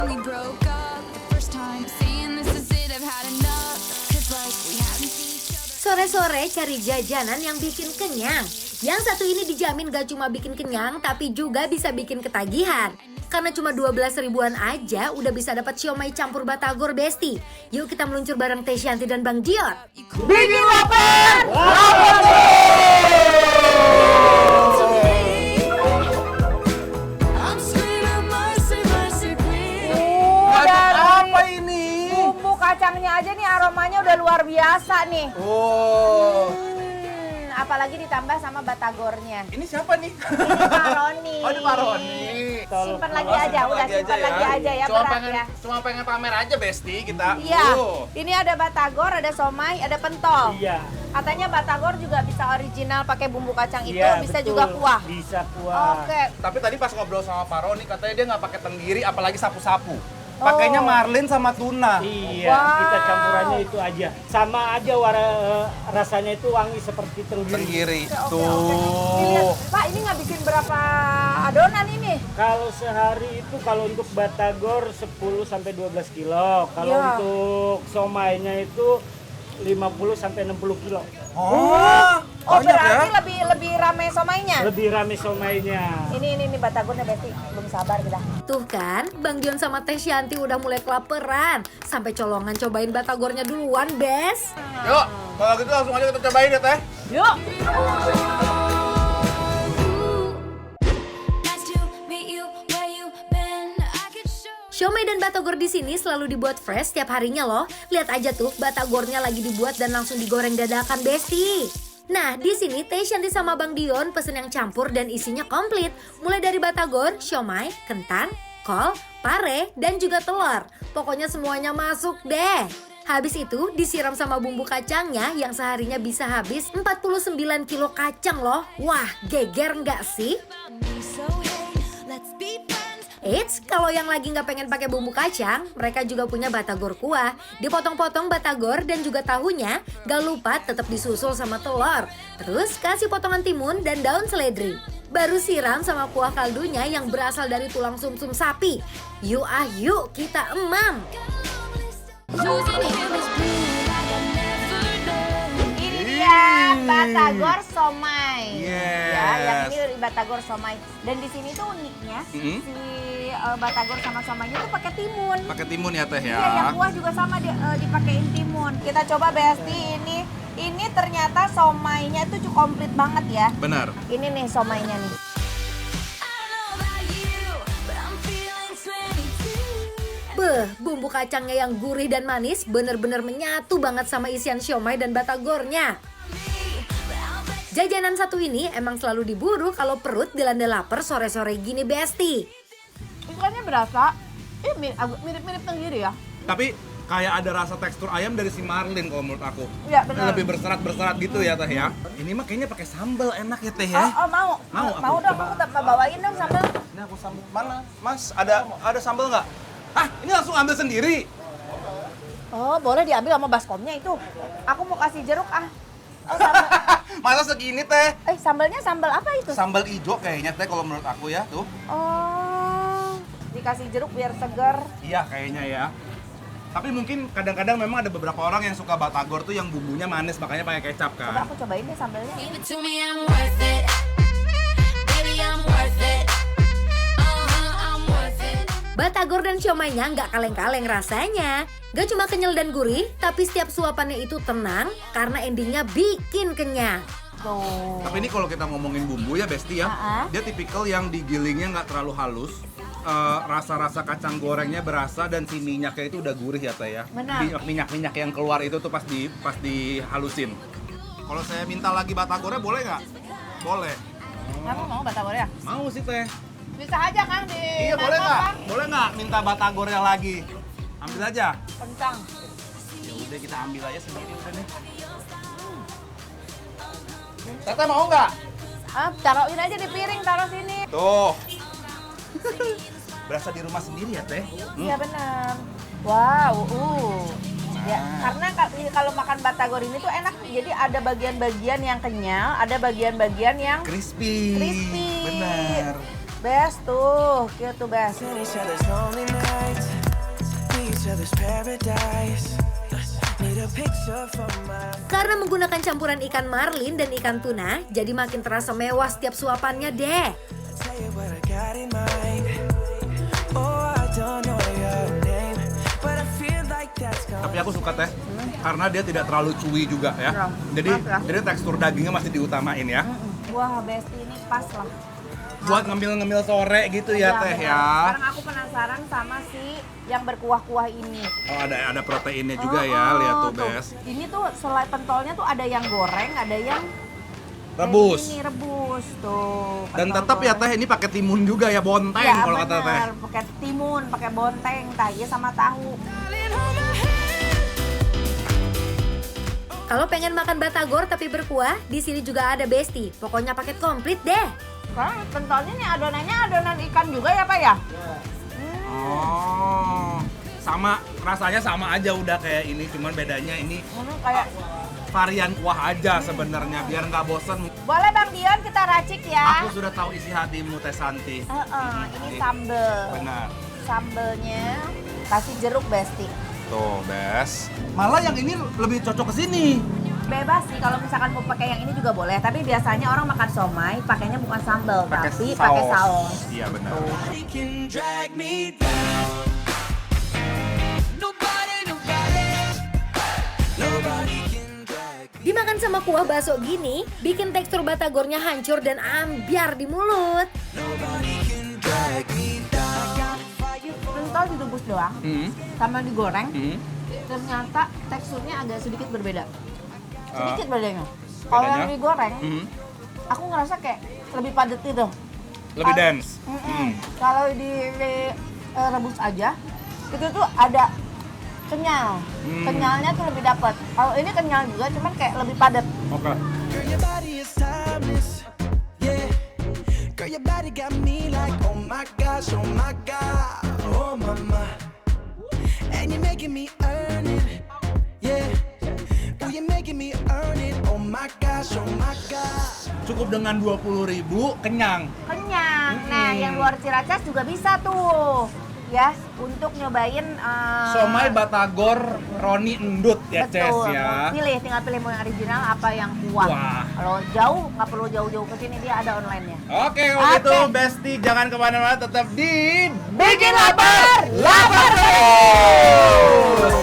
We broke up the first time, saying this is it, I've had enough. 'Cause like we haven't seen each other. Sore-sore cari jajanan yang bikin kenyang. Yang satu ini dijamin gak cuma bikin kenyang, tapi juga bisa bikin ketagihan. Karena cuma 12 ribuan aja udah bisa dapat siomay campur batagor Besti. Yuk kita meluncur bareng Teh Shanty dan Bang Dion. Bikin lapar! I'm screaming mercy, mercy, please. Apa ini? Bumbu kacangnya aja nih aromanya udah luar biasa nih. Oh, Apalagi ditambah sama batagornya. ini siapa nih? Ini Pak Roni. Oh, ini Pak Roni. Simpan lagi aja, udah simpan lagi aja ya, berat ya. Cuma pengen pamer aja Besti kita. Iya, Oh. ini ada batagor, ada somai, ada pentol. Iya. Katanya batagor juga bisa original pakai bumbu kacang itu, Iya, bisa betul. juga kuah. Bisa kuah. Oke, Tapi tadi pas ngobrol sama Pak Roni katanya dia nggak pakai tenggiri apalagi sapu-sapu. Pakainya marlin sama tuna. Iya, Wow. kita campurannya itu aja. Sama aja rasanya itu wangi seperti tenggiri. Tenggiri. oke. Ini lihat, Tuh. Pak, ini ngabisin berapa adonan ini? Kalau sehari itu kalau untuk batagor 10 sampai 12 kilo. Kalau Iya. untuk somainya itu 50 sampai 60 kilo. Oh, banyak berarti ya? lebih ramai somainya. Lebih rame somainya. Ini batagornya Besti, belum sabar kita. Tuh kan, Bang Dion sama Teh Shanty udah mulai kelaperan. Sampai colongan cobain batagornya duluan, Bes. Yuk, kalau gitu langsung aja kita cobain ya Teh. Yuk. Nice to meet you, where you been? I could show. Siomay dan batagor di sini selalu dibuat fresh setiap harinya loh. Lihat aja tuh, batagornya lagi dibuat dan langsung digoreng dadakan, Besti. Nah, di sini Teh Shanty sama Bang Dion pesen yang campur dan isinya komplit. Mulai dari batagor, siomay, kentang, kol, pare, dan juga telur. Pokoknya semuanya masuk deh. Habis itu disiram sama bumbu kacangnya yang seharinya bisa habis 49 kilo kacang loh. Wah, geger nggak sih? So hey, let's be friends. Eits, kalau yang lagi nggak pengen pakai bumbu kacang, mereka juga punya batagor kuah. Dipotong-potong batagor dan juga tahunya, gak lupa tetap disusul sama telur. Terus kasih potongan timun dan daun seledri. Baru siram sama kuah kaldunya yang berasal dari tulang sumsum sapi. Yuk yuk kita emam. Losing him is blue like I never known. Ini dia batagor somai. Yes. Ya, yang ini batagor somai. Dan di sini tuh uniknya Mm-mm. si batagor sama somainya tuh pakai timun. Pakai timun ya Teh ya. Iya, yang kuah juga sama dipakein timun. Kita coba Besti ini. Ini ternyata somainya tuh cukup komplit banget ya. Benar. Ini nih somainya nih. I don't know about you, but I'm feeling 22. Beh, bumbu kacangnya yang gurih dan manis bener-bener menyatu banget sama isian siomay dan batagornya. Jajanan satu ini emang selalu diburu kalau perut dilanda lapar sore-sore gini, Besti. Ikannya berasa, agak mirip-mirip tenggiri ya. Tapi kayak ada rasa tekstur ayam dari si marlin kalau menurut aku. Iya, benar. Lebih berserat-berserat gitu ya Teh ya. Ini mah kayaknya pakai sambal enak ya Teh ya. Mau. Mau, Mau aku dong, coba. aku bawain dong sambal. Ini aku sambal. Mana? Mas, ada sambal nggak? Ah, ini langsung ambil sendiri. Oh, boleh diambil sama baskomnya itu. Aku mau kasih jeruk ah. Oh, sambal. Masa segini Teh? Sambalnya sambal apa itu? Sambal ijo kayaknya Teh kalau menurut aku ya, tuh. Oh, dikasih jeruk biar segar. Iya kayaknya ya. Tapi mungkin kadang-kadang memang ada beberapa orang yang suka batagor tuh yang bumbunya manis makanya pakai kecap Coba kan. aku cobain deh sambalnya. Give it to me, I'm worth it. Baby, I'm worth it. I'm worth it. Batagor dan siomaynya nggak kaleng-kaleng rasanya. Gak cuma kenyal dan gurih, tapi setiap suapannya itu tenang karena endingnya bikin kenyang. Tuh. Tapi ini kalau kita ngomongin bumbu ya Besti ya, dia tipikal yang digilingnya nggak terlalu halus. Rasa-rasa kacang gorengnya berasa dan si minyaknya itu udah gurih ya Teh ya. Benar. Minyak-minyak yang keluar itu tuh pas dihalusin. Kalau saya minta lagi batagornya boleh nggak? Boleh. Kamu mau batagor ya? Mau sih Teh. Bisa aja Kang di Iya boleh nggak? Boleh nggak minta batagornya lagi? Ambil aja. Kencang. Ya udah kita ambil aja sendiri udah deh. Teteh mau nggak? Taruhin aja di piring, taruh sini. Tuh. Berasa di rumah sendiri ya Teh? Iya benar. Wow, Ya, karena kalau makan batagor ini tuh enak. Jadi ada bagian-bagian yang kenyal, ada bagian-bagian yang Crispy. crispy. Benar. Best tuh, cute tuh best. each other's loneliness. nights, be each other's paradise. Need a picture for my. Karena menggunakan campuran ikan marlin dan ikan tuna, jadi makin terasa mewah setiap suapannya deh. Tell you what I got in mind. Oh, I don't know your name, but I feel like that's gonna. Tapi aku suka teh, karena dia tidak terlalu chewy juga ya. Ya, Jadi pas ya. jadi tekstur dagingnya masih diutamain ya. Wah, Besti ini pas lah. Buat ngemil-ngemil sore gitu ya teh benar. ya. Sekarang aku penasaran sama si yang berkuah-kuah ini. Oh ada proteinnya juga ya, lihat tuh Bes. Ini tuh selain pentolnya tuh ada yang goreng, ada yang Rebus. Ini rebus tuh. Dan pentol tetap ya goreng. teh ini pakai timun juga ya, bonteng Ya, kalau kata teh. bener. Pakai timun, pakai bonteng, tahi sama tahu. Kalau pengen makan batagor tapi berkuah, di sini juga ada Besti. Pokoknya paket komplit deh. Karena pentolnya nih adonannya adonan ikan juga ya Pak ya? Oh, sama rasanya sama aja udah kayak ini, cuman bedanya ini Kayak varian kuah aja sebenarnya biar nggak bosen. boleh Bang Dion kita racik ya. Aku sudah tahu isi hatimu Teh Santi. Ini sambel. Benar. Sambelnya kasih jeruk Besti. Tuh, Bes. Malah yang ini lebih cocok ke sini. Bebas sih kalau misalkan mau pakai yang ini juga boleh, tapi biasanya orang makan somai pakainya bukan sambal tapi pakai saus. Iya benar. Nobody can drag me down. Nobody can drag. Dimakan sama kuah bakso gini, bikin tekstur batagornya hancur dan ambiar di mulut. Nobody can drag me down. Pentol direbus doang, sama digoreng, Hmm. ternyata teksturnya agak sedikit berbeda. Sedikit bedanya. Kalau bedanya? yang digoreng, Hmm. aku ngerasa kayak lebih padat gitu. Lebih Kalau- dense. Kalau di rebus aja, itu tuh ada kenyal. Kenyalnya tuh lebih dapat. Kalau ini kenyal juga, cuman kayak lebih padat. Oke. Girl, your body is timeless. Yeah. Girl, your body got me like, oh my gosh, oh my god, oh mama. And you're making me earn it. Yeah. Oh, you're making me earn it. Oh my gosh, oh my god. Cukup dengan 20.000 kenyang. Kenyang. Nah, yang luar Ciracas juga bisa tuh. Ya, untuk nyobain Somai batagor Roni Endut ya, Ces betul. ya. Tinggal pilih mau yang original apa yang kuah. Wah. Kalau jauh nggak perlu jauh-jauh ke sini, dia ada online-nya. Oke, kalau Oke. gitu Besti jangan kemana-mana, tetap di Bikin lapar, lapar terus.